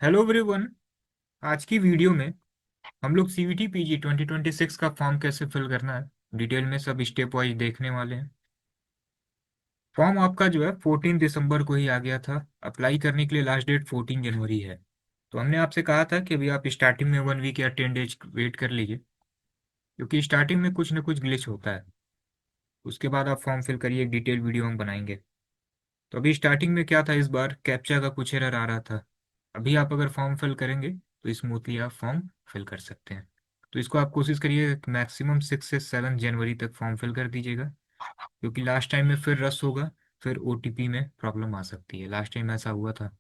Hello everyone. आज की video में हम लोग सीवीटी पीजी 2026 का फॉर्म कैसे फिल करना है डिटेल में सब स्टेप वाइज देखने वाले हैं। फॉर्म आपका जो है 14 दिसंबर को ही आ गया था। अप्लाई करने के लिए लास्ट डेट 14 जनवरी है। तो हमने आपसे कहा था कि अभी आप स्टार्टिंग में 1 वीक या 10 डेज वेट कर लीजिए, क्योंकि स्टार्टिंग में कुछ ना कुछ ग्लिच होता है। उसके बाद आप फॉर्म फिल करिए, एक डिटेल वीडियो हम बनाएंगे। तो अभी स्टार्टिंग में क्या था, इस बार कैप्चा का कुछ एरर आ रहा था। अभी आप अगर फॉर्म फिल करेंगे तो स्मूथली आप फॉर्म फिल कर सकते हैं। तो इसको आप कोशिश करिए मैक्सिमम 6 से 7 जनवरी तक फॉर्म फिल कर दीजिएगा, क्योंकि लास्ट टाइम में फिर रस होगा, फिर ओटीपी में प्रॉब्लम आ सकती है। लास्ट टाइम ऐसा हुआ था।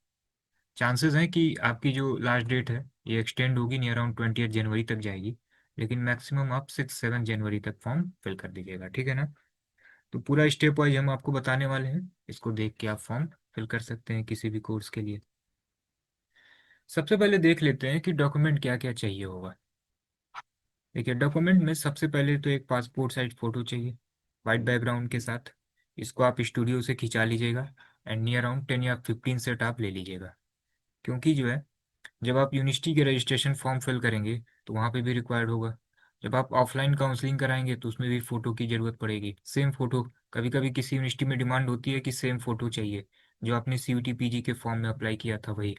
चांसेस हैं कि आपकी जो लास्ट डेट है ये एक्सटेंड होगी, नहीं अराउंड 20 जनवरी तक जाएगी, लेकिन मैक्सिमम आप 6 7 जनवरी तक फॉर्म फिल कर दीजिएगा, ठीक है ना। तो पूरा स्टेप वाइज हम आपको बताने वाले हैं, इसको देख के आप फॉर्म फिल कर सकते हैं किसी भी कोर्स के लिए। सबसे पहले देख लेते हैं कि डॉक्यूमेंट क्या क्या चाहिए होगा। देखिए, डॉक्यूमेंट में सबसे पहले तो एक पासपोर्ट साइज फ़ोटो चाहिए वाइट बैकग्राउंड के साथ। इसको आप स्टूडियो से खिंचा लीजिएगा एंड नियर अराउंड 10 या 15 सेट आप ले लीजिएगा, क्योंकि जो है जब आप यूनिवर्सिटी के रजिस्ट्रेशन फॉर्म फिल करेंगे तो वहाँ पे भी रिक्वायर्ड होगा। जब आप ऑफलाइन काउंसलिंग कराएंगे तो उसमें भी फ़ोटो की ज़रूरत पड़ेगी, सेम फ़ोटो। कभी कभी किसी यूनिवर्सिटी में डिमांड होती है कि सेम फ़ोटो चाहिए, जो आपने सीयूटी पीजी के फॉर्म में अप्लाई किया था वही।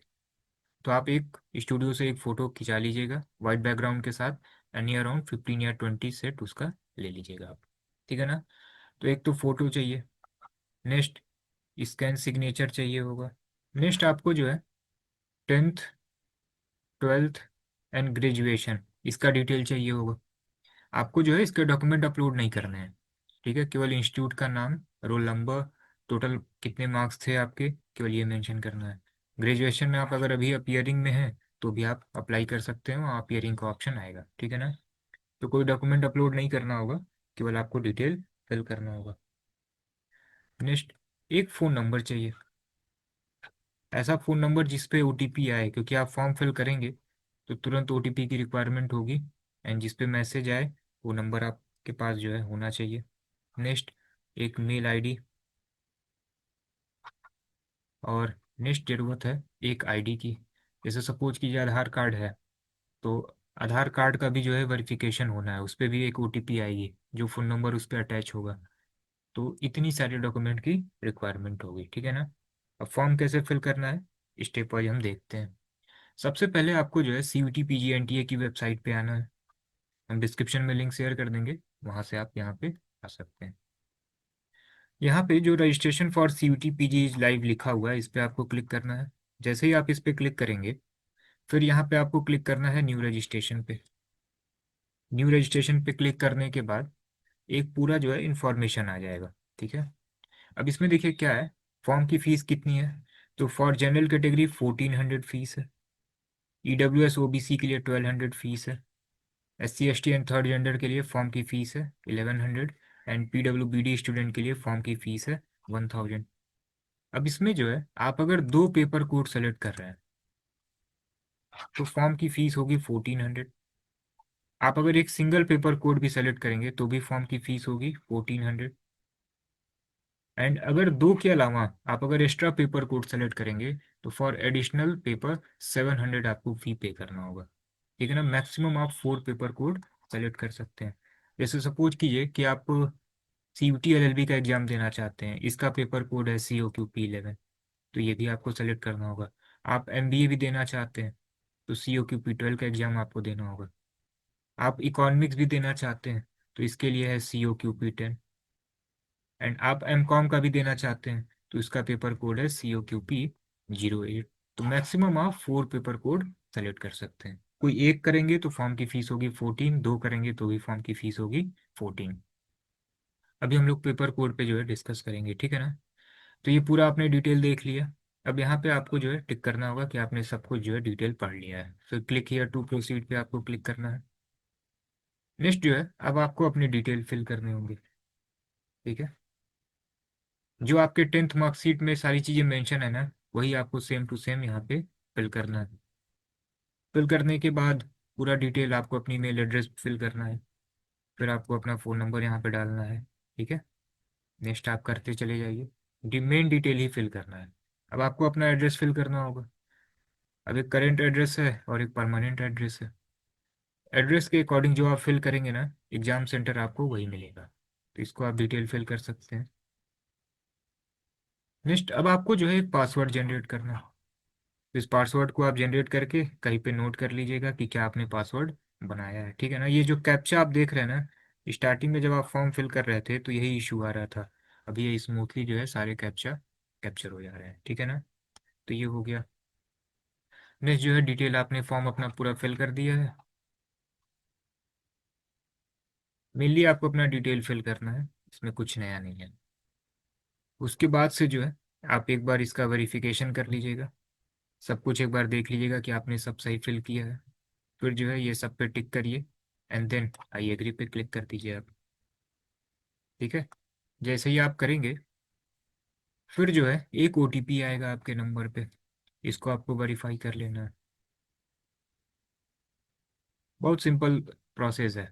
तो आप एक स्टूडियो से एक फ़ोटो खिंचा लीजिएगा वाइट बैकग्राउंड के साथ, एनी अराउंड 15 या 20 सेट उसका ले लीजिएगा आप, ठीक है ना। तो एक तो फ़ोटो चाहिए। नेक्स्ट, स्कैन सिग्नेचर चाहिए होगा। नेक्स्ट आपको जो है 10th 12th एंड ग्रेजुएशन, इसका डिटेल चाहिए होगा। आपको जो है इसके डॉक्यूमेंट अपलोड नहीं करने हैं, ठीक है। केवल इंस्टीट्यूट का नाम, रोल नंबर, टोटल कितने मार्क्स थे आपके, केवल ये मेंशन करना है। ग्रेजुएशन में आप अगर अभी अपीयरिंग में हैं तो भी आप अप्लाई कर सकते हो, वहाँ अपीयरिंग का ऑप्शन आएगा, ठीक है ना। तो कोई डॉक्यूमेंट अपलोड नहीं करना होगा, केवल आपको डिटेल फिल करना होगा। नेक्स्ट, एक फ़ोन नंबर चाहिए, ऐसा फ़ोन नंबर जिस पे ओटीपी आए, क्योंकि आप फॉर्म फिल करेंगे तो तुरंत ओटीपी की रिक्वायरमेंट होगी। एंड जिस पे मैसेज आए वो नंबर आपके पास जो है होना चाहिए। नेक्स्ट, एक मेल आईडी। और नेक्स्ट ज़रूरत है एक आईडी की। जैसे सपोज कीजिए आधार कार्ड है, तो आधार कार्ड का भी जो है वेरिफिकेशन होना है, उस पर भी एक ओटीपी आएगी जो फ़ोन नंबर उस पर अटैच होगा। तो इतनी सारी डॉक्यूमेंट की रिक्वायरमेंट होगी, ठीक है ना। अब फॉर्म कैसे फिल करना है स्टेप वाइज हम देखते हैं। सबसे पहले आपको जो है सीयूटी पीजी एनटीए की वेबसाइट पे आना है। हम डिस्क्रिप्शन में लिंक शेयर कर देंगे, वहाँ से आप यहाँ पे आ सकते हैं। यहाँ पे जो registration for CUET PG is live लिखा हुआ है, इस पे आपको क्लिक करना है। जैसे ही आप इस पे क्लिक करेंगे फिर यहाँ पे आपको क्लिक करना है न्यू रजिस्ट्रेशन पे। न्यू रजिस्ट्रेशन पे क्लिक करने के बाद एक पूरा जो है इन्फॉर्मेशन आ जाएगा, ठीक है। अब इसमें देखिए क्या है, फॉर्म की फ़ीस कितनी है। तो फॉर जनरल कैटेगरी 1400 फीस है। ईडब्ल्यूएस ओबीसी के लिए 1200 फीस है। SC ST and third gender के लिए फॉर्म की फ़ीस है 1100। एंड PWBD स्टूडेंट के लिए फॉर्म की फ़ीस है 1000। अब इसमें जो है आप अगर दो पेपर कोड सेलेक्ट कर रहे हैं तो फॉर्म की फ़ीस होगी 1400। आप अगर एक सिंगल पेपर कोड भी सेलेक्ट करेंगे तो भी फॉर्म की फ़ीस होगी 1400। एंड अगर दो के अलावा आप अगर एक्स्ट्रा पेपर कोड सेलेक्ट करेंगे तो फॉर एडिशनल पेपर 700 आपको फ़ी पे करना होगा, ठीक है ना। मैक्सिमम आप 4 पेपर कोड सेलेक्ट कर सकते हैं। जैसे सपोज कीजिए कि आप CUT LLB का एग्जाम देना चाहते हैं, इसका पेपर कोड है COQP11, तो ये भी आपको सेलेक्ट करना होगा। आप MBA भी देना चाहते हैं तो COQP12 का एग्जाम आपको देना होगा। आप इकोनॉमिक्स भी देना चाहते हैं तो इसके लिए है COQP10। एंड आप MCOM का भी देना चाहते हैं तो इसका पेपर कोड है COQP08। तो मैक्सिमम आप 4 पेपर कोड सेलेक्ट कर सकते हैं। कोई एक करेंगे तो फॉर्म की फ़ीस होगी 14, दो करेंगे तो भी फॉर्म की फ़ीस होगी 14। अभी हम लोग पेपर कोड पे जो है डिस्कस करेंगे, ठीक है ना। तो ये पूरा आपने डिटेल देख लिया। अब यहाँ पे आपको जो है टिक करना होगा कि आपने सब कुछ जो है डिटेल पढ़ लिया है। फिर क्लिक हियर टू प्रोसीड पे आपको क्लिक करना है। नेक्स्ट जो है अब आपको अपनी डिटेल फिल करनी होंगी, ठीक है। जो आपके 10th मार्कशीट में सारी चीज़ें मेंशन है ना, वही आपको सेम टू सेम यहाँ पे फिल करना है। फिल करने के बाद पूरा डिटेल आपको अपनी मेल एड्रेस फिल करना है। फिर आपको अपना फ़ोन नंबर यहाँ पे डालना है, ठीक है। नेक्स्ट आप करते चले जाइए, मेन डिटेल ही फिल करना है। अब आपको अपना एड्रेस फिल करना होगा। अब एक करेंट एड्रेस है और एक परमानेंट एड्रेस है। एड्रेस के अकॉर्डिंग जो आप फिल करेंगे ना, एग्जाम सेंटर आपको वही मिलेगा। तो इसको आप डिटेल फिल कर सकते हैं। नेक्स्ट, अब आपको जो है एक पासवर्ड जनरेट करना है। तो इस पासवर्ड को आप जनरेट करके कहीं पे नोट कर लीजिएगा कि क्या आपने पासवर्ड बनाया है, ठीक है ना। ये जो कैप्चा आप देख रहे हैं ना, स्टार्टिंग में जब आप फॉर्म फिल कर रहे थे तो यही इशू आ रहा था। अभी ये स्मूथली जो है सारे कैप्चा कैप्चर हो जा रहे हैं, ठीक है ना। तो ये हो गया। नेक्स्ट जो है, डिटेल आपने फॉर्म अपना पूरा फिल कर दिया है। मेनली आपको अपना डिटेल फिल करना है, इसमें कुछ नया नहीं है। उसके बाद से जो है, आप एक बार इसका वेरिफिकेशन कर लीजिएगा। सब कुछ एक बार देख लीजिएगा कि आपने सब सही फिल किया है। फिर जो है ये सब पे टिक करिए, एंड देन आई एग्री पे क्लिक कर दीजिए आप। ठीक है। जैसे ही आप करेंगे, फिर जो है एक ओटीपी आएगा आपके नंबर पे। इसको आपको वेरीफाई कर लेना है। बहुत सिंपल प्रोसेस है।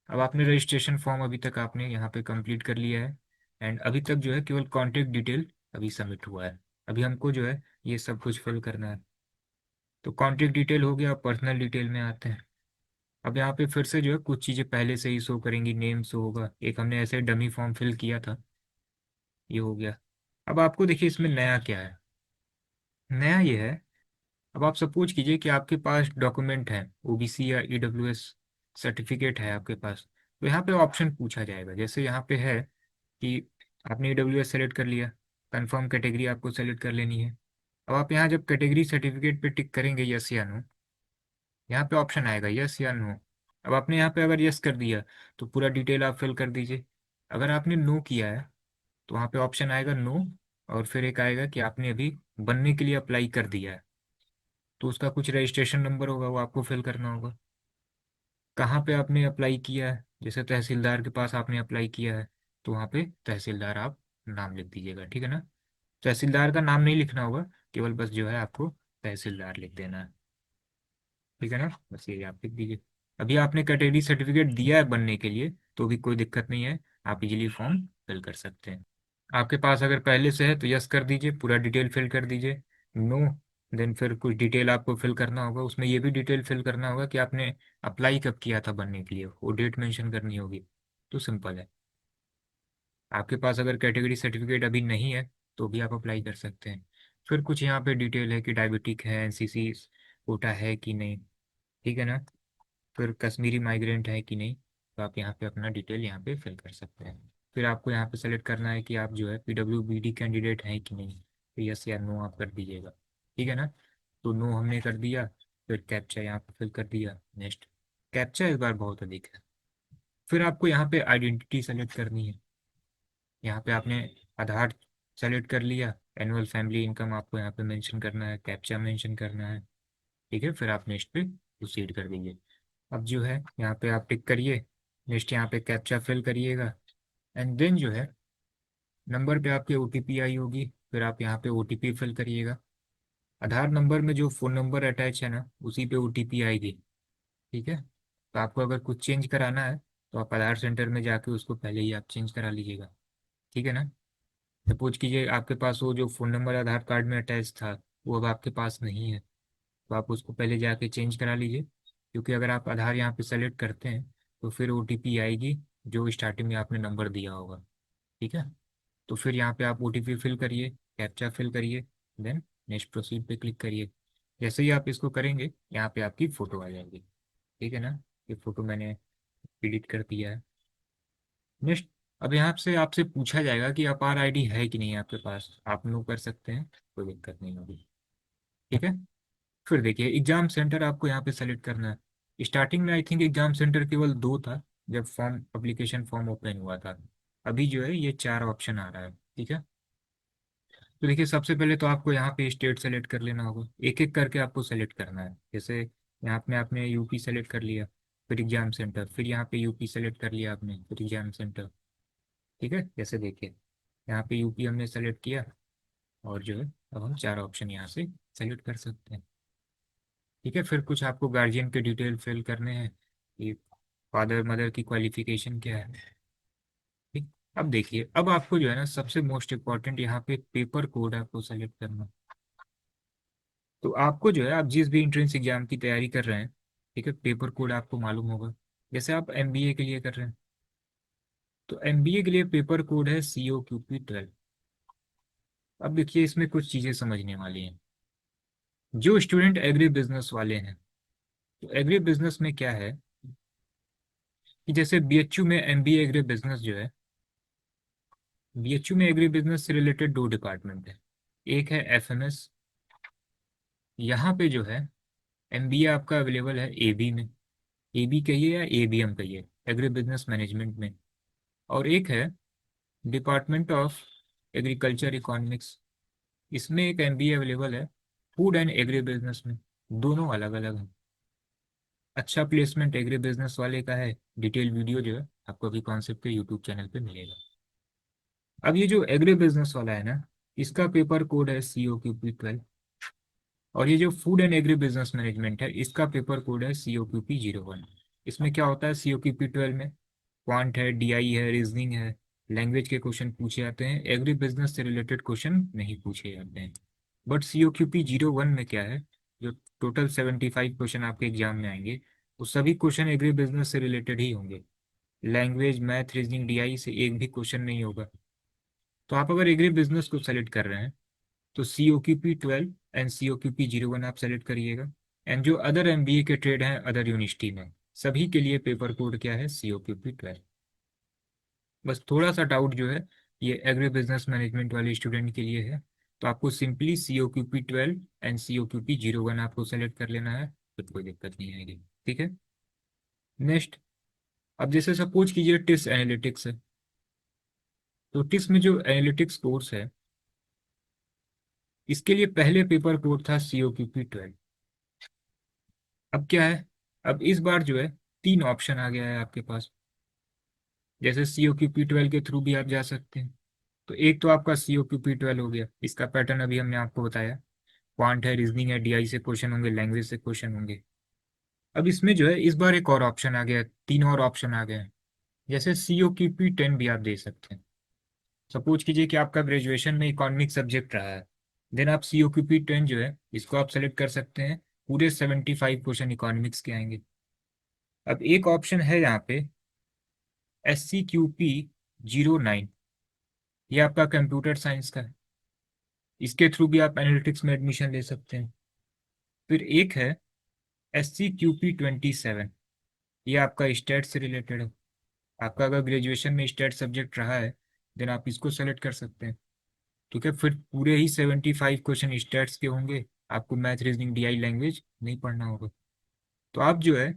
अब आपने रजिस्ट्रेशन फॉर्म अभी तक आपने यहाँ पे कंप्लीट कर लिया है। एंड अभी तक जो है केवल कॉन्टेक्ट डिटेल अभी सबमिट हुआ है। अभी हमको जो है ये सब कुछ फिल करना है। तो कॉन्टेक्ट डिटेल हो गया, पर्सनल डिटेल में आते हैं। अब यहाँ पे फिर से जो है कुछ चीज़ें पहले से ही शो करेंगी, नेम शो होगा, एक हमने ऐसे डमी फॉर्म फिल किया था, ये हो गया। अब आपको देखिए इसमें नया क्या है। नया ये है, अब आप सपोज कीजिए कि आपके पास डॉक्यूमेंट है, ओबीसी या ईडब्ल्यूएस सर्टिफिकेट है आपके पास। तो यहाँ पे ऑप्शन पूछा जाएगा, जैसे यहाँ पे है कि आपने ईडब्ल्यूएस सेलेक्ट कर लिया, कंफर्म कैटेगरी आपको सेलेक्ट कर लेनी है। अब आप यहाँ जब कैटेगरी सर्टिफिकेट पे टिक करेंगे यस या नो, यहाँ पे ऑप्शन आएगा यस या नो। अब आपने यहाँ पे अगर यस कर दिया तो पूरा डिटेल आप फिल कर दीजिए। अगर आपने नो किया है तो वहाँ पे ऑप्शन आएगा नो, और फिर एक आएगा कि आपने अभी बनने के लिए अप्लाई कर दिया है, तो उसका कुछ रजिस्ट्रेशन नंबर होगा, वो आपको फिल करना होगा। कहाँ पे आपने अप्लाई किया है, जैसे तहसीलदार के पास आपने अप्लाई किया है, तो वहाँ पे तहसीलदार आप नाम लिख दीजिएगा, ठीक है ना। तहसीलदार का नाम नहीं लिखना होगा, केवल बस जो है आपको तहसीलदार लिख देना है, ठीक है ना। बस ये आप लिख दीजिए। अभी आपने कैटेगरी सर्टिफिकेट दिया है बनने के लिए, तो भी कोई दिक्कत नहीं है, आप इजीली फॉर्म फिल कर सकते हैं। आपके पास अगर पहले से है तो यस कर दीजिए, पूरा डिटेल फिल कर दीजिए। नो, देन फिर कुछ डिटेल आपको फिल करना होगा, उसमें ये भी डिटेल फिल करना होगा कि आपने अप्लाई कब किया था बनने के लिए, वो डेट मेंशन करनी होगी। तो सिंपल है। आपके पास अगर कैटेगरी सर्टिफिकेट अभी नहीं है तो भी आप अप्लाई कर सकते हैं। फिर कुछ यहाँ पे डिटेल है कि डायबिटिक है, एनसीसी कोटा है कि नहीं, ठीक है ना। फिर कश्मीरी माइग्रेंट है कि नहीं, तो आप यहाँ पे अपना डिटेल यहाँ पे फिल कर सकते हैं। फिर आपको यहाँ पे सेलेक्ट करना है कि आप जो है पीडब्ल्यूबीडी कैंडिडेट हैं कि नहीं, तो यस या नो आप कर दीजिएगा, ठीक है ना। तो नो हमने कर दिया। फिर कैप्चा यहाँ पे फिल कर दिया। नेक्स्ट, कैप्चा इस बार बहुत अधिक है। फिर आपको यहाँ पे आइडेंटिटी सेलेक्ट करनी है। यहाँ पे आपने आधार सेलेक्ट कर लिया, एनुअल फैमिली इनकम आपको यहाँ पे मेंशन करना है, कैप्चा मेंशन करना है, ठीक है। फिर आप नेक्स्ट पे प्रोसीड कर दीजिए। अब जो है यहाँ पे आप टिक करिए, नेक्स्ट यहाँ पे कैप्चा फिल करिएगा, एंड देन जो है नंबर पे आपके ओटीपी आई होगी, फिर आप यहाँ पे ओटीपी फिल करिएगा। आधार नंबर में जो फ़ोन नंबर अटैच है ना, उसी पे ओटीपी आएगी, ठीक है। तो आपको अगर कुछ चेंज कराना है तो आप आधार सेंटर में जाके उसको पहले ही आप चेंज करा लीजिएगा, ठीक है ना। सपोज कीजिए आपके पास वो जो फ़ोन नंबर आधार कार्ड में अटैच था वो अब आपके पास नहीं है, तो आप उसको पहले जाके चेंज करा लीजिए, क्योंकि अगर आप आधार यहाँ पे सेलेक्ट करते हैं तो फिर ओटीपी आएगी जो स्टार्टिंग में आपने नंबर दिया होगा, ठीक है। तो फिर यहाँ पे आप ओटीपी फिल करिए, कैप्चा फिल करिए, देन नेक्स्ट प्रोसीड पे क्लिक करिए। जैसे ही आप इसको करेंगे यहाँ पे आपकी फ़ोटो आ जाएगी, ठीक है ना। ये फ़ोटो मैंने एडिट कर दिया है। नेक्स्ट, अब यहाँ से आपसे पूछा जाएगा कि अपार आईडी है कि नहीं आपके पास, आप नो कर सकते हैं, कोई दिक्कत नहीं होगी, ठीक है। फिर देखिए एग्जाम सेंटर आपको यहाँ पे सेलेक्ट करना है। स्टार्टिंग में आई थिंक एग्जाम सेंटर केवल दो था, जब फॉर्म एप्लीकेशन फॉर्म ओपन हुआ था। अभी जो है ये चार ऑप्शन आ रहा है, ठीक है। तो देखिए सबसे पहले तो आपको यहाँ पे स्टेट सेलेक्ट कर लेना होगा, एक एक करके आपको सेलेक्ट करना है। जैसे यहाँ पे आपने यूपी सेलेक्ट कर लिया, फिर एग्जाम सेंटर, फिर यहाँ पे यूपी सेलेक्ट कर लिया आपने, फिर एग्जाम सेंटर, ठीक है। जैसे देखिए यहाँ पे यूपी हमने सेलेक्ट किया, और जो है अब हम चार ऑप्शन यहाँ से सेलेक्ट कर सकते हैं, ठीक है। फिर कुछ आपको गार्जियन के डिटेल फिल करने हैं कि फादर मदर की क्वालिफिकेशन क्या है, ठीक। अब देखिए अब आपको जो है ना सबसे मोस्ट इम्पॉर्टेंट यहाँ पे पेपर कोड आपको सेलेक्ट करना। तो आपको जो है, आप जिस भी एंट्रेंस एग्जाम की तैयारी कर रहे हैं, ठीक है, पेपर कोड आपको मालूम होगा। जैसे आप एमबीए के लिए कर रहे हैं, तो एमबीए के लिए पेपर कोड है COQP 12। अब देखिए, इसमें कुछ चीज़ें समझने वाली हैं। जो स्टूडेंट एग्री बिजनेस वाले हैं, तो एग्री बिजनेस में क्या है कि जैसे बीएचयू में एमबीए एग्री बिजनेस जो है, बीएचयू में एग्री बिजनेस से रिलेटेड दो डिपार्टमेंट है। एक है एफएमएस, यहाँ पे जो है एमबीए आपका अवेलेबल है एबी में, एबी कहिए या एबीएम कहिए, एग्री बिजनेस मैनेजमेंट में। और एक है डिपार्टमेंट ऑफ एग्रीकल्चर इकोनॉमिक्स, इसमें एक एमबीए अवेलेबल है फूड एंड एग्री बिजनेस में। दोनों अलग अलग हैं। अच्छा प्लेसमेंट एग्री बिजनेस वाले का है, डिटेल वीडियो जो है आपको अभी कॉन्सेप्ट के यूट्यूब चैनल पे मिलेगा। अब ये जो एग्री बिजनेस वाला है ना, इसका पेपर कोड है COQP 12। और ये जो food and agri business management है, इसका पेपर कोड है COQP 01। इसमें क्या होता है COQP 12 में? क्वांट है, डीआई है, रीजनिंग है, लैंग्वेज के क्वेश्चन पूछे जाते हैं, एग्री बिजनेस से रिलेटेड क्वेश्चन नहीं पूछे जाते हैं। बट COQP 01 में क्या है, जो टोटल 75 क्वेश्चन आपके एग्जाम में आएंगे, वो सभी क्वेश्चन एग्री बिजनेस से रिलेटेड ही होंगे। लैंग्वेज, मैथ, रीजनिंग, डीआई से एक भी क्वेश्चन नहीं होगा। तो आप अगर एग्री बिजनेस को सेलेक्ट कर रहे हैं, तो COQP 12 एंड COQP 01 आप सेलेक्ट करिएगा। एंड जो अदर एमबीए के ट्रेड हैं अदर यूनिवर्सिटी में, सभी के लिए पेपर कोड क्या है, COQP 12। बस थोड़ा सा डाउट जो है, ये एग्री बिजनेस मैनेजमेंट वाले स्टूडेंट के लिए है। तो आपको सिंपली COQP 12 एंड COQP 01 आपको सेलेक्ट कर लेना है, फिर कोई दिक्कत नहीं आएगी। ठीक है। नेक्स्ट, अब जैसे सपोज कीजिए टिस एनालिटिक्स है, तो टिस में जो एनालिटिक्स कोर्स है, इसके लिए पहले पेपर कोड था COQP 12। अब क्या है, अब इस बार जो है तीन ऑप्शन आ गया है आपके पास। जैसे COQP 12 के थ्रू भी आप जा सकते हैं। तो एक तो आपका COQP 12 हो गया, इसका पैटर्न अभी हमने आपको बताया। क्वांट है, रीजनिंग है, डीआई से क्वेश्चन होंगे, लैंग्वेज से क्वेश्चन होंगे। अब इसमें जो है इस बार एक और ऑप्शन आ गया, तीन और ऑप्शन आ गए हैं। जैसे COQP 10 भी आप दे सकते हैं। सपोज कीजिए कि आपका ग्रेजुएशन में इकोनॉमिक सब्जेक्ट रहा है, देन आप COQP 10 जो है इसको आप सेलेक्ट कर सकते हैं। पूरे 75 क्वेश्चन इकोनॉमिक्स के आएंगे। अब एक ऑप्शन है यहाँ पे SCQP 09, ये आपका कंप्यूटर साइंस का है, इसके थ्रू भी आप एनालिटिक्स में एडमिशन ले सकते हैं। फिर एक है SCQP 27, ये आपका स्टैट से रिलेटेड है। आपका अगर ग्रेजुएशन में स्टैट सब्जेक्ट रहा है, देन आप इसको सेलेक्ट कर सकते हैं। ठीक है, फिर पूरे ही 75 क्वेश्चन स्टैट्स के होंगे, आपको मैथ, रीजनिंग, डीआई, लैंग्वेज नहीं पढ़ना होगा। तो आप जो है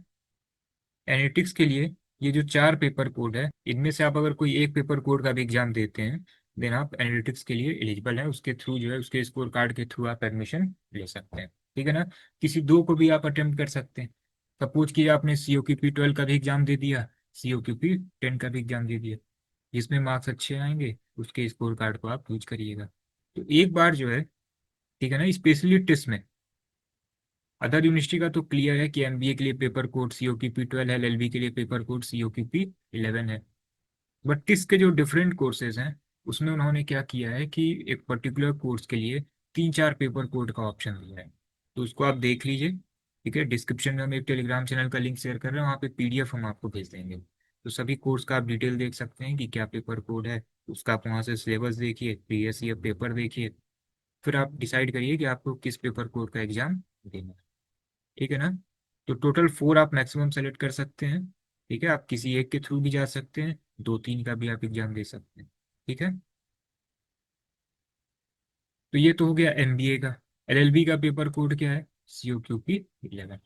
एनालिटिक्स के लिए ये जो चार पेपर कोड है, इनमें से आप अगर कोई एक पेपर कोड का भी एग्जाम देते हैं, देन आप एनालिटिक्स के लिए एलिजिबल हैं। उसके थ्रू जो है, उसके स्कोर कार्ड के थ्रू आप एडमिशन ले सकते हैं। ठीक है ना। किसी दो को भी आप अटेम्प्ट कर सकते हैं। सपोज कि आपने COQP 12 का भी एग्जाम दे दिया, COQP 10 का भी एग्जाम दे दिया, जिसमें मार्क्स अच्छे आएंगे उसके स्कोर कार्ड को आप यूज करिएगा। तो एक बार जो है, ठीक है ना, स्पेशली टेस्ट में अदर यूनिवर्सिटी का तो क्लियर है कि एमबीए के लिए पेपर कोड COQP 12 है, एलएलबी के लिए पेपर कोड COQP 11 है। बट टिस के जो डिफरेंट कोर्सेज हैं, उसमें उन्होंने क्या किया है कि एक पर्टिकुलर कोर्स के लिए तीन चार पेपर कोड का ऑप्शन दिया है। तो उसको आप देख लीजिए। ठीक है, डिस्क्रिप्शन में हम एक टेलीग्राम चैनल का लिंक शेयर कर रहे हैं, वहाँ पे PDF हम आपको भेज देंगे। तो सभी कोर्स का आप डिटेल देख सकते हैं कि क्या पेपर कोड है, उसका आप वहाँ से सिलेबस देखिए, प्रीवियस ईयर पेपर देखिए, फिर आप डिसाइड करिए कि आपको किस पेपर कोड का एग्जाम देना है। ठीक है ना। तो टोटल 4 आप मैक्सिमम सेलेक्ट कर सकते हैं। ठीक है, आप किसी एक के थ्रू भी जा सकते हैं, दो तीन का भी आप एग्जाम दे सकते हैं। ठीक है। तो ये तो हो गया एमबीए का। एलएलबी का पेपर कोड क्या है, COQP 11।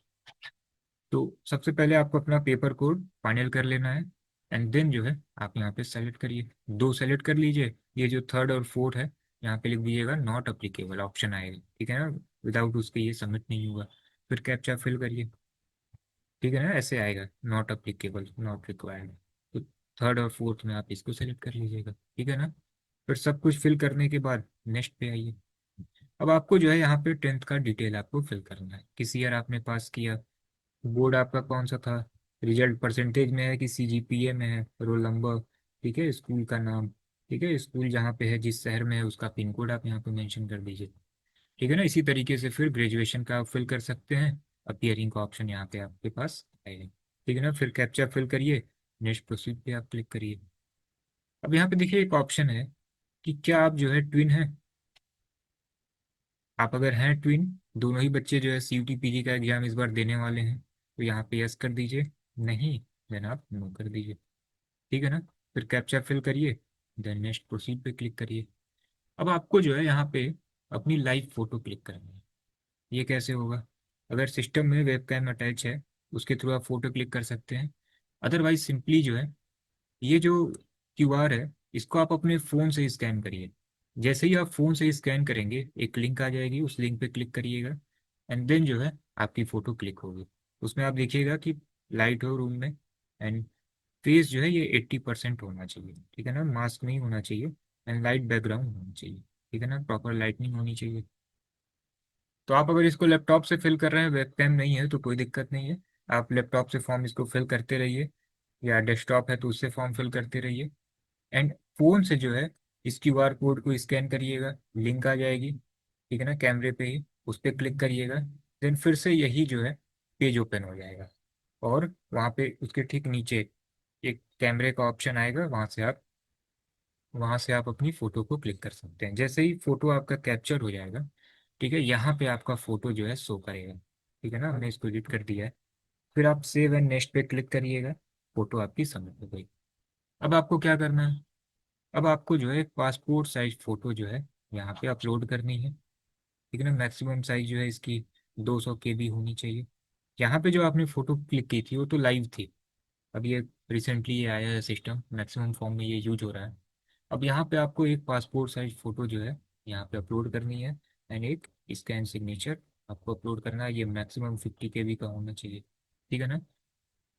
तो सबसे पहले आपको अपना पेपर कोड फाइनल कर लेना है। एंड देन जो है आप यहाँ पे सेलेक्ट करिए, दो सेलेक्ट कर लीजिए। ये जो थर्ड और फोर्थ है, यहाँ पे लिख दीजिएगा नॉट अप्लीकेबल ऑप्शन आएगा। ठीक है ना, विदाउट उसके ये सबमिट नहीं होगा। फिर कैप्चा फिल करिए। ठीक है ना, ऐसे आएगा नॉट अप्लीकेबल, नॉट रिक्वायर्ड। तो थर्ड और फोर्थ में आप इसको सेलेक्ट कर लीजिएगा। ठीक है ना। फिर सब कुछ फिल करने के बाद नेक्स्ट पे आइए। अब आपको जो है यहाँ पे 10th का डिटेल आपको फिल करना है, किस ईयर आपने पास किया, बोर्ड आपका कौन सा था, रिजल्ट परसेंटेज में है कि CGPA में है, रोल नंबर, ठीक है, स्कूल का नाम, ठीक है, स्कूल जहाँ पे है जिस शहर में है उसका पिन कोड आप यहाँ पे मेंशन कर दीजिए। ठीक है ना। इसी तरीके से फिर ग्रेजुएशन का आप फिल कर सकते हैं। अपीयरिंग का ऑप्शन यहाँ पे आपके पास आएगा। ठीक है ना। फिर कैप्चा फिल करिए, नेक्स्ट प्रोसीड पे आप क्लिक करिए। अब यहाँ पे देखिए एक ऑप्शन है कि क्या आप जो है ट्विन हैं। आप अगर हैं ट्विन, दोनों ही बच्चे जो है सीयूटी पीजी का एग्जाम इस बार देने वाले हैं, तो यहाँ पे यस कर दीजिए। नहीं, देन आप नो कर दीजिए। ठीक है ना। फिर कैप्चा फिल करिए, देन नेक्स्ट प्रोसीड पे क्लिक करिए। अब आपको जो है यहाँ पे अपनी लाइव फोटो क्लिक करनी है। ये कैसे होगा? अगर सिस्टम में वेबकैम अटैच है, उसके थ्रू आप फोटो क्लिक कर सकते हैं। अदरवाइज सिंपली जो है, ये जो क्यूआर है, इसको आप अपने फ़ोन से स्कैन करिए। जैसे ही आप फ़ोन से स्कैन करेंगे, एक लिंक आ जाएगी, उस लिंक पे क्लिक करिएगा। एंड देन जो है आपकी फ़ोटो क्लिक होगी। उसमें आप देखिएगा कि लाइट हो रूम में, एंड फेस जो है ये 80% होना चाहिए। ठीक है ना। मास्क नहीं होना चाहिए, एंड लाइट बैकग्राउंड होना चाहिए। ठीक है ना। प्रॉपर लाइटनिंग होनी चाहिए। तो आप अगर इसको लैपटॉप से फिल कर रहे हैं, वेबकैम नहीं है, तो कोई दिक्कत नहीं है। आप लैपटॉप से फॉर्म इसको फिल करते रहिए, या डेस्कटॉप है तो उससे फॉर्म फिल करते रहिए। एंड फोन से जो है इस क्यूआर कोड को स्कैन करिएगा, लिंक आ जाएगी। ठीक है ना। कैमरे पे ही उस पर क्लिक करिएगा। देन फिर से यही जो है पेज ओपन हो जाएगा, और वहाँ पे उसके ठीक नीचे एक कैमरे का ऑप्शन आएगा। वहाँ से आप अपनी फ़ोटो को क्लिक कर सकते हैं। जैसे ही फ़ोटो आपका कैप्चर हो जाएगा, ठीक है, यहाँ पे आपका फ़ोटो जो है शो करेगा। ठीक है ना। हमने इसको एडिट कर दिया है। फिर आप सेव एंड नेक्स्ट पे क्लिक करिएगा। फ़ोटो आपकी सबमिट हो गई। अब आपको क्या करना है? अब आपको जो है पासपोर्ट साइज फ़ोटो जो है यहाँ पे अपलोड करनी है। ठीक है ना। मैक्सिमम साइज जो है इसकी 200 KB होनी चाहिए। यहाँ पे जो आपने फ़ोटो क्लिक की थी वो तो लाइव थी। अब ये रिसेंटली ये आया है सिस्टम, मैक्सिमम फॉर्म में ये यूज हो रहा है। अब यहाँ पे आपको एक पासपोर्ट साइज फ़ोटो जो है यहाँ पे अपलोड करनी है, एंड एक स्कैन सिग्नेचर आपको अपलोड करना है। ये मैक्सिमम 50 KB का होना चाहिए। ठीक है ना।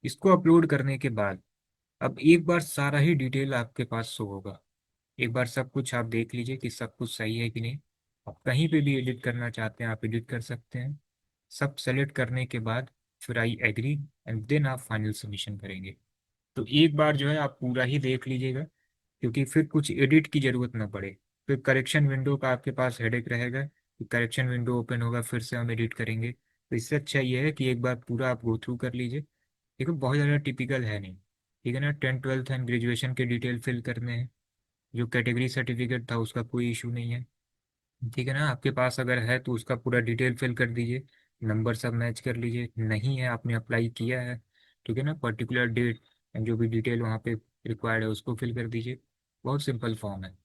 इसको अपलोड करने के बाद अब एक बार सारा ही डिटेल आपके पास शो होगा। एक बार सब कुछ आप देख लीजिए कि सब कुछ सही है कि नहीं। आप कहीं पे भी एडिट करना चाहते हैं, आप एडिट कर सकते हैं। सब सेलेक्ट करने के बाद फिर आई एग्री, एंड देन आप फाइनल सबमिशन करेंगे। तो एक बार जो है आप पूरा ही देख लीजिएगा, क्योंकि फिर कुछ एडिट की ज़रूरत ना पड़े। फिर करेक्शन विंडो का आपके पास हेडेक रहेगा कि करेक्शन विंडो ओपन होगा, फिर से हम एडिट करेंगे। तो इससे अच्छा ये है कि एक बार पूरा आप गो थ्रू कर लीजिए। देखो बहुत ज़्यादा टिपिकल है नहीं। ठीक है ना। 10th 12th एंड ग्रेजुएशन के डिटेल फिल करने हैं। जो कैटेगरी सर्टिफिकेट था उसका कोई इशू नहीं है। ठीक है ना। आपके पास अगर है तो उसका पूरा डिटेल फिल कर दीजिए। नंबर सब मैच कर लीजिए। नहीं है, आपने अप्लाई किया है, ठीक है ना, पर्टिकुलर डेट एंड जो भी डिटेल वहाँ पे रिक्वायर्ड है उसको फिल कर दीजिए। बहुत सिंपल फॉर्म है।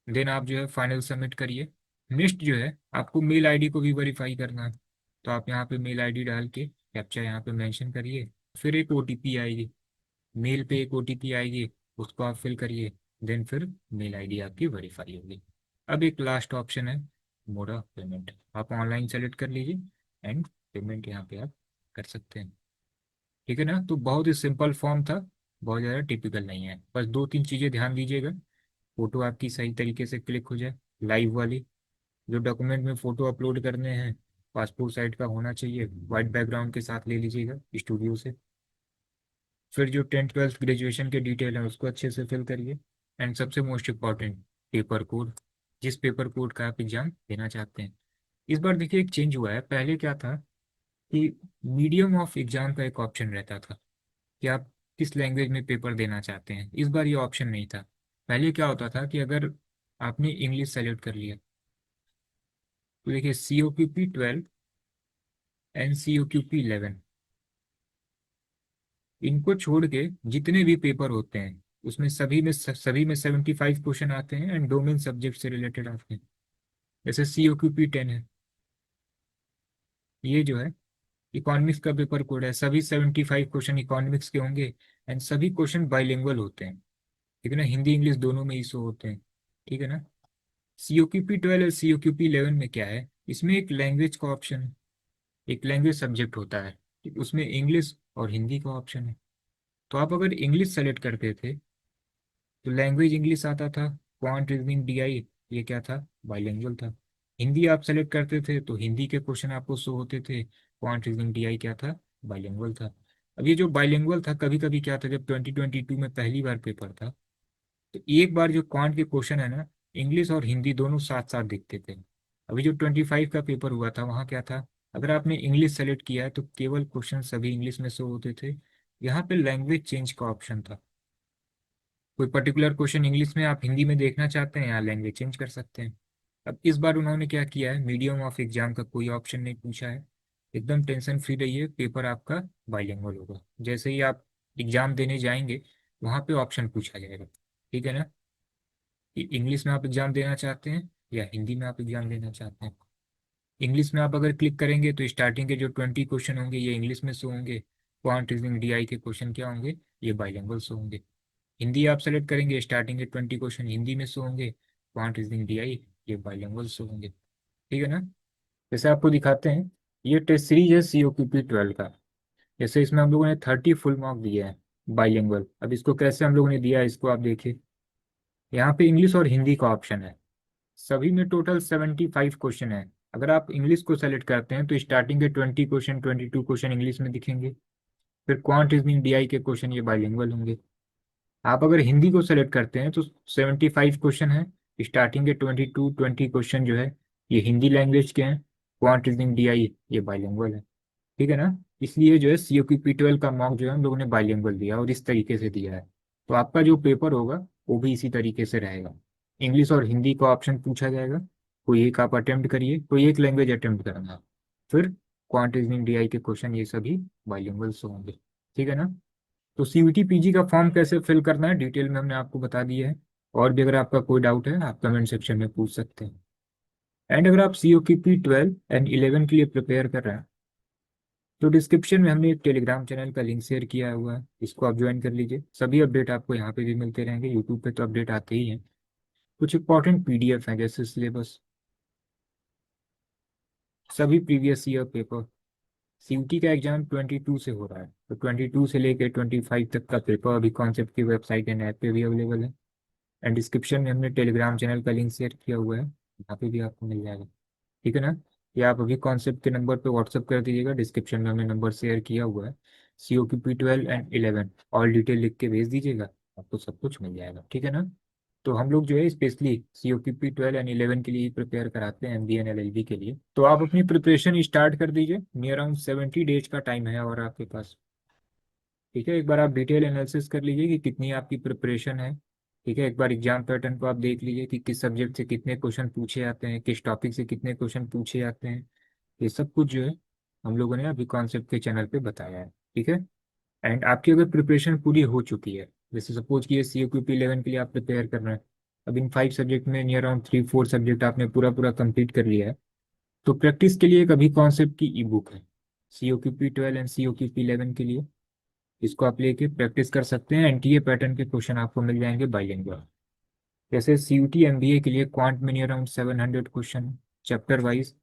देन आप जो है फाइनल सबमिट करिए। नेक्स्ट जो है आपको मेल आईडी को भी वेरीफाई करना है। तो आप यहाँ पे मेल आईडी डाल के कैप्चा यहाँ पे मेंशन करिए। फिर एक ओटीपी आएगी, मेल पे एक ओटीपी आएगी, उसको आप फिल करिए। देन फिर मेल आईडी आपकी वेरीफाई होगी। अब एक लास्ट ऑप्शन है, मोड ऑफ पेमेंट। आप ऑनलाइन सेलेक्ट कर लीजिए, एंड पेमेंट यहाँ पे आप कर सकते हैं। ठीक है ना। तो बहुत ही सिंपल फॉर्म था, बहुत ज़्यादा टिपिकल नहीं है। बस दो तीन चीज़ें ध्यान दीजिएगा। फोटो आपकी सही तरीके से क्लिक हो जाए, लाइव वाली। जो डॉक्यूमेंट में फ़ोटो अपलोड करने हैं, पासपोर्ट साइज का होना चाहिए, वाइट बैकग्राउंड के साथ ले लीजिएगा स्टूडियो से। फिर जो 10th 12th ग्रेजुएशन के डिटेल है उसको अच्छे से फिल करिए। एंड सबसे मोस्ट इम्पॉर्टेंट, पेपर कोड। जिस पेपर कोड का आप एग्जाम देना चाहते हैं। इस बार देखिए एक चेंज हुआ है। पहले क्या था कि मीडियम ऑफ एग्जाम का एक ऑप्शन रहता था कि आप किस लैंग्वेज में पेपर देना चाहते हैं। इस बार ये ऑप्शन नहीं था। पहले क्या होता था कि अगर आपने इंग्लिश सेलेक्ट कर लिया, तो देखिए COQP 12 एंड COQP 11, इनको छोड़ के जितने भी पेपर होते हैं उसमें सभी में 75 क्वेश्चन आते हैं, एंड डोमेन सब्जेक्ट से रिलेटेड आते हैं। जैसे COQP 10 है, ये जो है इकोनॉमिक्स का पेपर कोड है। सभी 75 क्वेश्चन इकोनॉमिक्स के होंगे, एंड सभी क्वेश्चन बाइलिंगुअल होते हैं। ठीक है ना। हिंदी इंग्लिश दोनों में इशू होते हैं। ठीक है ना। COQP 12 और COQP 11 में क्या है, इसमें एक लैंग्वेज का ऑप्शन है, एक लैंग्वेज सब्जेक्ट होता है। उसमें इंग्लिश और हिंदी का ऑप्शन है। तो आप अगर इंग्लिश सेलेक्ट करते थे तो लैंग्वेज इंग्लिश आता था। क्वांट रीजनिंग DI ये क्या था, बाइलिंगुअल था। हिंदी आप सेलेक्ट करते थे तो हिंदी के क्वेश्चन आपको शो होते थे। क्वांट रीजनिंग DI क्या था, बाइलिंगुअल था। अब ये जो बाइलिंगुअल था, कभी कभी क्या था, जब 2022 में पहली बार पेपर था, तो एक बार जो क्वांट के क्वेश्चन है ना, इंग्लिश और हिंदी दोनों साथ साथ दिखते थे। अभी जो 25 का पेपर हुआ था वहाँ क्या था, अगर आपने इंग्लिश सेलेक्ट किया है तो केवल क्वेश्चन सभी इंग्लिश में शो होते थे। यहाँ पे लैंग्वेज चेंज का ऑप्शन था। कोई पर्टिकुलर क्वेश्चन इंग्लिश में आप हिंदी में देखना चाहते हैं, या लैंग्वेज चेंज कर सकते हैं। अब इस बार उन्होंने क्या किया है, मीडियम ऑफ एग्जाम का कोई ऑप्शन नहीं पूछा है। एकदम टेंशन फ्री रहिए, पेपर आपका बाइलिंगुअल होगा। जैसे ही आप एग्जाम देने जाएंगे वहाँ पे ऑप्शन पूछा जाएगा, ठीक है ना, कि इंग्लिश में आप एग्जाम देना चाहते हैं या हिंदी में आप एग्जाम देना चाहते हैं। इंग्लिश में आप अगर क्लिक करेंगे तो स्टार्टिंग के जो 20 क्वेश्चन होंगे ये इंग्लिश में शो होंगे। क्वांट रीजनिंग डीआई के क्वेश्चन क्या होंगे, ये बाइलिंगुअल शो होंगे। हिंदी आप सेलेक्ट करेंगे, स्टार्टिंग के 20 क्वेश्चन हिंदी में शो होंगे। क्वांट रीजनिंग डीआई ये बाइलिंगुअल शो होंगे, ठीक है ना। जैसे आपको दिखाते हैं, ये टेस्ट सीरीज है COQP 12 का। जैसे इसमें हम लोगों ने 30 फुल मार्क दिया है बाइलिंगुअल। अब इसको कैसे हम लोगों ने दिया है, इसको आप देखिए, यहाँ पे इंग्लिश और हिंदी का ऑप्शन है। सभी में टोटल 75 क्वेश्चन है। अगर आप इंग्लिश को सेलेक्ट करते हैं तो स्टार्टिंग के 20 क्वेश्चन, 22 क्वेश्चन इंग्लिश में दिखेंगे। फिर क्वांट रीजनिंग डीआई के क्वेश्चन ये बाइलिंगुअल होंगे। आप अगर हिंदी को सेलेक्ट करते हैं तो 75 क्वेश्चन है। स्टार्टिंग के 20 क्वेश्चन जो है ये हिंदी लैंग्वेज के हैं। क्वांट रीजनिंग डीआई ये बाइलिंगुअल है, ठीक है ना। इसलिए जो है COQP 12 का मॉक जो है हम लोगों ने बाइलिंगुअल दिया और इस तरीके से दिया है। तो आपका जो पेपर होगा वो भी इसी तरीके से रहेगा। इंग्लिश और हिंदी का ऑप्शन पूछा जाएगा, कोई एक आप अटेम्प्ट करिए, कोई एक लैंग्वेज अटेम्प्ट करना। फिर क्वांट रीजनिंग डीआई के क्वेश्चन ये सभी बाइलिंगुअल होंगे, ठीक है ना। तो CVT PG का फॉर्म कैसे फिल करना है डिटेल में हमने आपको बता दिया है। और भी अगर आपका कोई डाउट है आप कमेंट सेक्शन में पूछ सकते हैं। एंड अगर आप COQP 12 एंड 11 के लिए प्रिपेयर कर रहे हैं तो डिस्क्रिप्शन में हमने एक टेलीग्राम चैनल का लिंक शेयर किया हुआ है, इसको आप ज्वाइन कर लीजिए। सभी अपडेट आपको यहाँ पे भी मिलते रहेंगे, यूट्यूब पे तो अपडेट आते ही हैं। कुछ इंपॉर्टेंट PDF हैं जैसे सिलेबस, सभी प्रीवियस ईयर पेपर। CUT का एग्जाम 22 से हो रहा है, तो 22 से लेकर 25 तक का पेपर अभी कॉन्सेप्ट की वेबसाइट एंड ऐप पे भी अवेलेबल है। एंड डिस्क्रिप्शन में हमने टेलीग्राम चैनल का लिंक शेयर किया हुआ है, यहाँ पे भी आपको मिल जाएगा, ठीक है ना। या आप अभी कॉन्सेप्ट के नंबर पे व्हाट्सअप कर दीजिएगा, डिस्क्रिप्शन में हमने नंबर शेयर किया हुआ है। COQP 12 एंड 11 ऑल डिटेल लिख के भेज दीजिएगा, आपको सब कुछ मिल जाएगा, ठीक है ना। तो हम लोग जो है स्पेशली COQP 12 एंड 11 के लिए प्रिपेयर कराते हैं, MBA एंड LLB के लिए। तो आप अपनी प्रिपरेशन स्टार्ट कर दीजिए, नियर अराउंड 70 डेज का टाइम है और आपके पास, ठीक है। एक बार आप डिटेल एनालिसिस कर लीजिए कि कितनी आपकी प्रिपरेशन है, ठीक है। एक बार एग्जाम पैटर्न को आप देख लीजिए कि किस सब्जेक्ट से कितने क्वेश्चन पूछे जाते हैं, किस टॉपिक से कितने क्वेश्चन पूछे जाते हैं। ये सब कुछ जो है हम लोगों ने अभी कॉन्सेप्ट के चैनल पे बताया है, ठीक है। एंड आपकी अगर प्रिपरेशन पूरी हो चुकी है, जैसे सपोज कि COQP 11 के लिए आप प्रिपेयर कर रहे हैं, अब इन 5 सब्जेक्ट में नियर अराउंड 3-4 सब्जेक्ट आपने पूरा पूरा कंप्लीट कर लिया है, तो प्रैक्टिस के लिए एक अभी कॉन्सेप्ट की ई बुक है COQP 12 एंड COQP 11 के लिए। इसको आप लेके प्रैक्टिस कर सकते हैं, NTA पैटर्न के क्वेश्चन आपको मिल जाएंगे बाइलिंगुअल। जैसे CUT MBA के लिए क्वांट में near around 700 question chapter wise.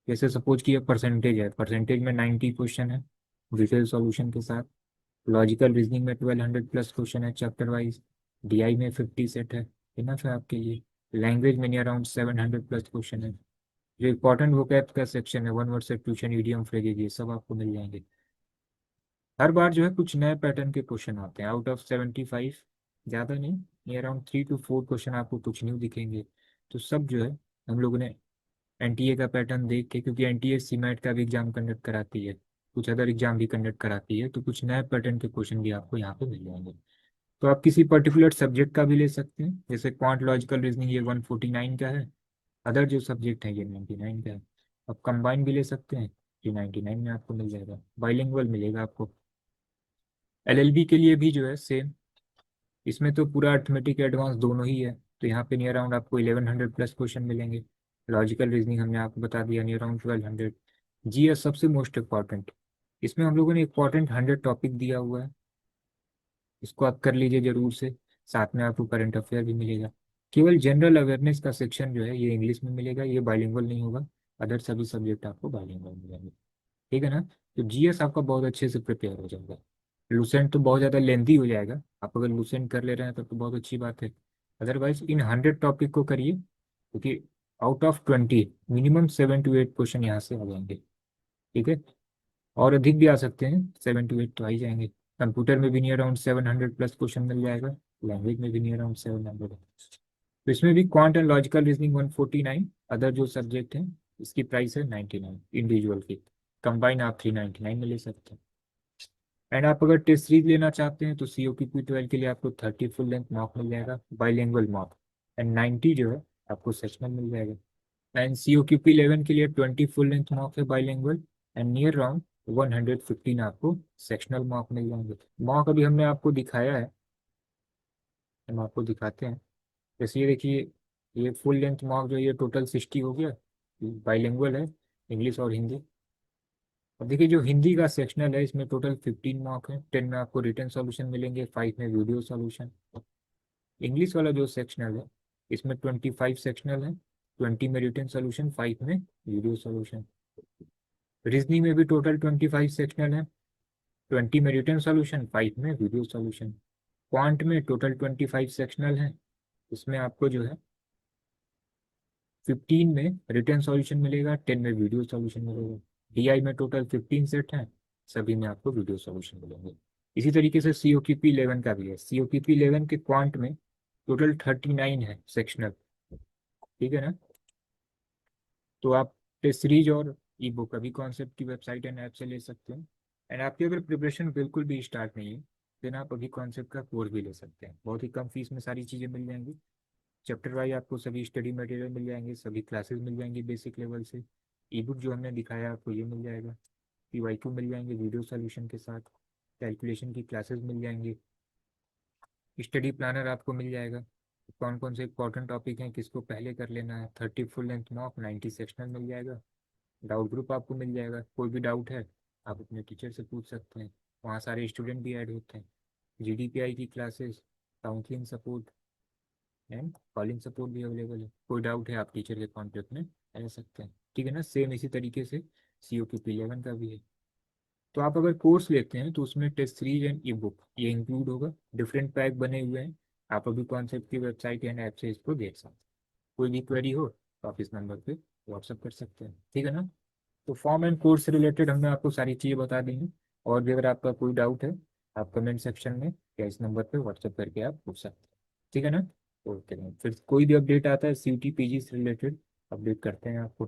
जैसे सपोज कि ये परसेंटेज है, परसेंटेज में 90 क्वेश्चन है डिटेल सॉल्यूशन के साथ। लॉजिकल रीजनिंग में 1200+ क्वेश्चन है चैप्टर वाइज। DI में 50 सेट है, इनफ है आपके लिए। लैंग्वेज में नियर अराउंड 700+ क्वेश्चन है। जो इंपॉर्टेंट वोकैब का सेक्शन है, one word substitution, idiom, phrases, ये सब आपको मिल जाएंगे। हर बार जो है कुछ नए पैटर्न के क्वेश्चन आते हैं, आउट ऑफ 75, ज़्यादा नहीं, नियर अराउंड 3 to 4 क्वेश्चन आपको कुछ न्यू दिखेंगे। तो सब जो है हम लोगों ने NTA का पैटर्न देख के, क्योंकि NTA CMAT का भी एग्जाम कंडक्ट कराती है, कुछ अदर एग्जाम भी कंडक्ट कराती है, तो कुछ नए पैटर्न के क्वेश्चन भी आपको यहाँ पे मिल जाएंगे। तो आप किसी पर्टिकुलर सब्जेक्ट का भी ले सकते हैं, जैसे क्वांट लॉजिकल रीजनिंग ये 149 का है, अदर जो सब्जेक्ट है ये 99 का है। आप कंबाइन भी ले सकते हैं, ये 99 में आपको मिल जाएगा, बाइलिंगुअल मिलेगा आपको। LLB के लिए भी जो है सेम, इसमें तो पूरा अर्थमेटिक एडवांस दोनों ही है, तो यहाँ पे नियर अराउंड आपको 1100+ क्वेश्चन मिलेंगे। लॉजिकल रीजनिंग हमने आपको बता दिया नियर अराउंड 1200। GS सबसे मोस्ट इम्पॉर्टेंट, इसमें हम लोगों ने इम्पॉर्टेंट 100 टॉपिक दिया हुआ है, इसको आप कर लीजिए जरूर से। साथ में आपको करंट अफेयर भी मिलेगा। केवल जनरल अवेयरनेस का सेक्शन जो है ये इंग्लिश में मिलेगा, ये बाइलिंगुअल नहीं होगा। अदर सभी सब्जेक्ट आपको बाइलिंगुअल मिलेंगे, ठीक है ना। तो GS आपका बहुत अच्छे से प्रिपेयर हो जाएगा। लुसेंट तो बहुत ज़्यादा लेंथी हो जाएगा, आप अगर लुसेंट कर ले रहे हैं तब तो बहुत अच्छी बात है। अदरवाइज इन 100 टॉपिक को करिए, क्योंकि out of 20 minimum 7 to 8 question यहाँ से आ जाएंगे, ठीक है। और अधिक भी आ सकते हैं, 7 to 8 तो आ ही जाएंगे। कंप्यूटर में भी नियर अराउंड 700+ क्वेश्चन मिल जाएगा, लैंग्वेज में भी नियर अराउंड 700 है। तो इसमें भी quant and logical reasoning 149 other जो सब्जेक्ट हैं इसकी प्राइस है 99 इंडिविजुअल की। कंबाइन आप 399 में ले सकते हैं। एंड आप अगर टेस्ट सीरीज लेना चाहते हैं तो सी ओ पी पी 12 के लिए आपको 30 फुल लेंथ मॉक मिल जाएगा, बाईलिंगुअल मॉक। एंड 90 जो है आपको सेक्शनल मिल जाएगा। And C O Q P 11 के लिए 20 फुल लेंथ मॉक है बाईलिंगुअल। एंड नियर राउंड 115 आपको सेक्शनल मॉक मिल जाएंगे। मॉक अभी हमने आपको दिखाया है, हम आपको दिखाते हैं। जैसे ये देखिए, ये फुल लेंथ मॉक जो ये टोटल 60 हो गया, बाईलिंगुअल है, इंग्लिश और हिंदी। अब देखिए जो हिंदी का सेक्शनल है इसमें टोटल 15 मार्क है, 10 में आपको रिटन सॉल्यूशन मिलेंगे, 5 में वीडियो सॉल्यूशन। इंग्लिश वाला जो सेक्शनल है इसमें 25 सेक्शनल है, 20 में रिटन सॉल्यूशन, 5 में वीडियो सॉल्यूशन। रीजनिंग में भी टोटल 25 सेक्शनल है, 20 में रिटन सॉल्यूशन, 5 में वीडियो सॉल्यूशन। क्वांट में टोटल 25 सेक्शनल है, इसमें आपको जो है 15 में रिटन सॉल्यूशन मिलेगा, 10 में वीडियो सॉल्यूशन मिलेगा। डीआई में टोटल 15 सेट हैं, सभी में आपको वीडियो सॉल्यूशन मिलेंगे। इसी तरीके से सी ओ की पी 11 का भी है। सी ओ की पी 11 के क्वांट में टोटल 39 है सेक्शनल, ठीक है ना। तो आप टेस्ट सीरीज और ई बुक अभी कॉन्सेप्ट की वेबसाइट एंड ऐप से ले सकते हैं। एंड आपकी अगर प्रिपरेशन बिल्कुल भी स्टार्ट नहीं है देन आप अभी कॉन्सेप्ट का कोर्स भी ले सकते हैं, बहुत ही कम फीस में सारी चीज़ें मिल जाएंगी। चैप्टर वाइज आपको सभी स्टडी मटेरियल मिल जाएंगे, सभी क्लासेस मिल जाएंगी बेसिक लेवल से। ई बुक जो हमने दिखाया आपको ये मिल जाएगा, पीवाईक्यू मिल जाएंगे वीडियो सॉल्यूशन के साथ, कैलकुलेशन की क्लासेस मिल जाएंगी, स्टडी प्लानर आपको मिल जाएगा, कौन कौन से इंपॉर्टेंट टॉपिक हैं किसको पहले कर लेना है, 30 फुल लेंथ मॉक, 90 सेक्शनल मिल जाएगा। डाउट ग्रुप आपको मिल जाएगा, कोई भी डाउट है आप अपने टीचर से पूछ सकते हैं, वहाँ सारे स्टूडेंट भी ऐड होते हैं। जीडीपीआई की classes, counselling support and calling support भी अवेलेबल है। कोई डाउट है आप टीचर के कॉन्टेक्ट में रह सकते हैं, ठीक है ना। सेम इसी तरीके से सी ओ पी पी 11 का भी है। तो आप अगर कोर्स लेते हैं तो उसमें test series and e book ये इंक्लूड होगा, डिफरेंट पैक बने हुए हैं। आप अभी कॉन्सेप्ट की वेबसाइट एंड ऐप से इसको देख सकते हैं। कोई भी क्वेरी हो तो आप इस नंबर पे व्हाट्सअप कर सकते हैं, ठीक है ना। तो फॉर्म एंड कोर्स से रिलेटेड हमने आपको सारी चीज़ें बता दी हैं। और भी अगर आपका कोई डाउट है आप कमेंट सेक्शन में या इस नंबर पे व्हाट्सअप करके आप पूछ सकते हैं, ठीक है ना। ओके, फिर कोई भी अपडेट आता है सी टी पी जी से रिलेटेड अपडेट करते हैं आपको।